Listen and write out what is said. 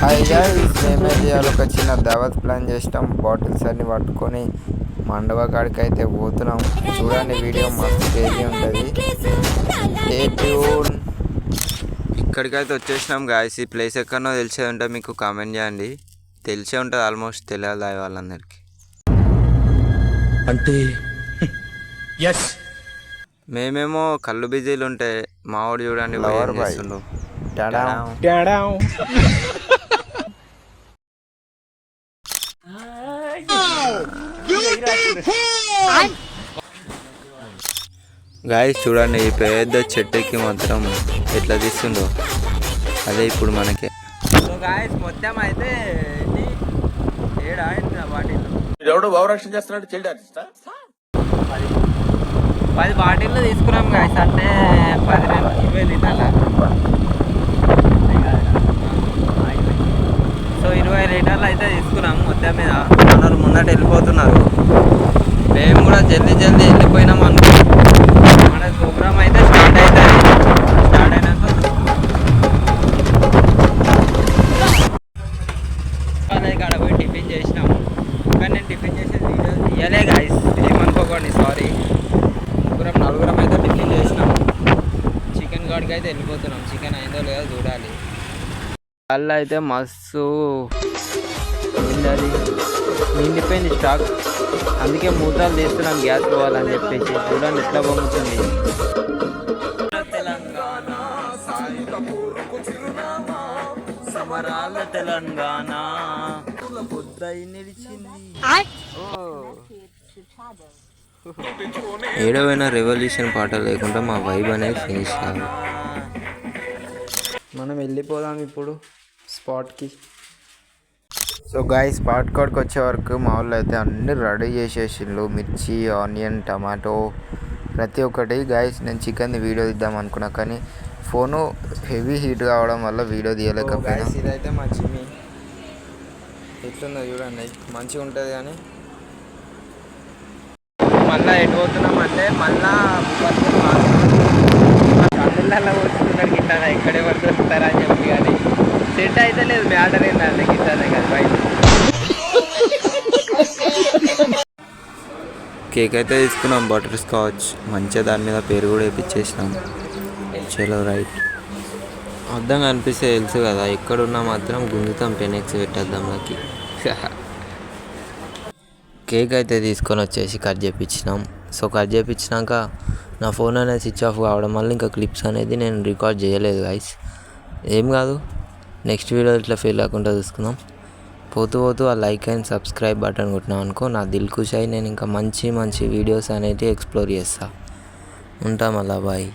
Hi guys, మేమైతే ఇవాళ ఒక చిన్న దావత్ ప్లాన్ చేసినాం. బాటిల్స్ అన్ని పట్టుకొని మండవ కాడికి అయితే పోతున్నాం. చూడండి, వీడియో మస్తు క్రేజీ ఉంటుంది. Stay tune. ఇక్కడికైతే వచ్చేసినాం గాయస్. ఈ ప్లేస్ ఎక్కడనో తెలిసే ఉంటే మీకు కామెంట్ చేయండి. తెలిసే ఉంటుంది, ఆల్మోస్ట్ తెలియాలి వాళ్ళందరికీ. అంటే మేమేమో కళ్ళు బిజీలు ఉంటే మావాడు చూడండి చేస్తుండు. గాయస్ చూడండి, ఈ పెద్ద చెట్టుకి మాత్రం ఎట్లా తీస్తుండో అదే ఇప్పుడు మనకి. గాయస్ మొత్తం అయితే ఎవడో భావరక్షణ చేస్తున్నాడు, చైల్డ్ ఆర్టిస్టా? 10 బాటిల్లో తీసుకున్నాం గాయస్. అంటే 20 లీటర్ల. సో 20 లీటర్లు అయితే తీసుకున్నాం మొత్తం మీద. మనోళ్ళు ముందట వెళ్ళిపోతున్నారు, మేము కూడా జల్దీ వెళ్ళిపోయినాం అనుకో. మన ప్రోగ్రామ్ అయితే స్టార్ట్ అవుతుంది. స్టార్ట్ అయినాక కాడ పోయి టిఫిన్ చేసినాం. కానీ నేను టిఫిన్ చేసేది వీడియో తీయలే గాయస్, ఏమనుకోకండి, సారీ. నలుగురం అయితే టిఫిన్ చేసినాం. చికెన్ కాడికి అయితే వెళ్ళిపోతున్నాం. చికెన్ అయిందో లేదో చూడాలి. కళ్ళు అయితే మస్తు నిండిపోయింది స్టాక్. అందుకే మూతాలు తీస్తున్నాం గ్యాస్ పోవాలని చెప్పేసి. చూడండి ఎట్లా పొంగుతుంది. తెలంగాణ సమరాల తెలంగాణ పొద్దై నిలిచింది. 7వ రెవల్యూషన్ పాట లేకుండా మా వైబ్ అనేది ఫినిష్ కాదు. మనం వెళ్ళిపోదాం ఇప్పుడు స్పాట్కి. సో గాయస్, స్పాట్ కాడికి వచ్చే వరకు మా వాళ్ళు అయితే అన్నీ రెడీ చేసేసిండ్రు. మిర్చి, ఆనియన్, టమాటో ప్రతి ఒక్కటి. గాయస్ నేను చికెన్ వీడియో తీద్దాం అనుకున్నా, కానీ ఫోను హెవీ హీట్ కావడం వల్ల వీడియో తీయలేకపోయినా. ఇదైతే మా చిమ్మి ఎట్లుందో చూడండి, మంచిగా ఉంటుంది. కానీ మళ్ళీ ఎటు పోతున్నాం అంటే మళ్ళా కళ్ళల్లో పోతున్నాడు గిట్లా. ఇక్కడే వరకు వస్తారా అని చెప్పి, కానీ సెట్ అయితే లేదు. మ్యాటర్ ఏంటంటే గిట్టానే కదా బయట. కేక్ అయితే తీసుకున్నాం, బటర్ స్కాచ్. మంచిగా దాని మీద పేరు కూడా వేయించేసినాం. చలో రైట్. అర్థంగా అనిపిస్తే తెలుసు కదా, ఎక్కడున్నా మాత్రం గుంజుతాం. పెనెక్స్ పెట్టేద్దాం నాకు. కేక్ అయితే తీసుకొని వచ్చేసి కట్ చేయించినాం. సో కట్ చేయించినాక నా ఫోన్ అనేది స్విచ్ ఆఫ్ కావడం వల్ల ఇంకా క్లిప్స్ అనేది నేను రికార్డ్ చేయలేదు గైస్. ఏం కాదు, నెక్స్ట్ వీడియో ఇట్లా ఫెయిల్ కాకుండా చూసుకుందాం. పోతూ ఆ లైక్ అండ్ సబ్స్క్రైబ్ బటన్ కొట్టినాం అనుకో, నా దిల్ ఖుష్ అయ్యి నేను ఇంకా మంచి వీడియోస్ అనేవి ఎక్స్ప్లోర్ చేస్తా. ఉంటాం అలా, బాయ్.